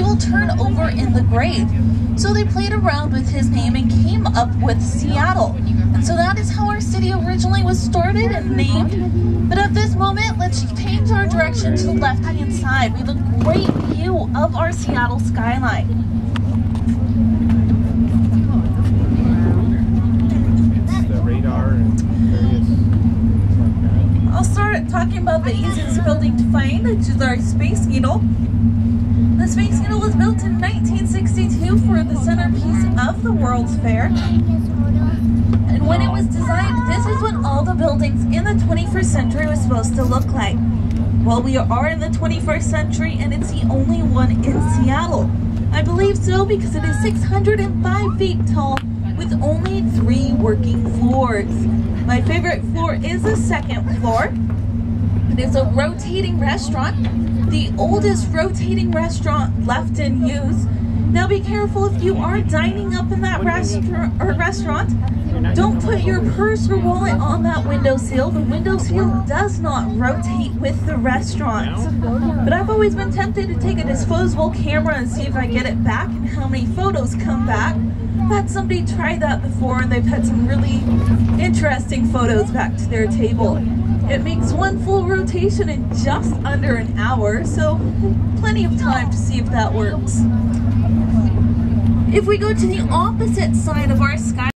he will turn over in the grave. So they played around with his name and came up with Seattle. And so that is how our city originally was started and named. But at this moment, let's change our direction to the left-hand side. We have a great view of our Seattle skyline. The radar and various. I'll start talking about the easiest building to find, which is our Space Needle. The Space Needle was built in 1962 for the centerpiece of the World's Fair. And when it was designed, this is what all the buildings in the 21st century was supposed to look like. Well, we are in the 21st century and it's the only one in Seattle. I believe so because it is 605 feet tall with only 3 working floors. My favorite floor is the second floor. It is a rotating restaurant, the oldest rotating restaurant left in use. Now be careful if you are dining up in that restaurant. Don't put your purse or wallet on that windowsill. The windowsill does not rotate with the restaurant. But I've always been tempted to take a disposable camera and see if I get it back and how many photos come back. I've had somebody try that before and they've had some really interesting photos back to their table. It makes one full rotation in just under an hour, so plenty of time to see if that works. If we go to the opposite side of our sky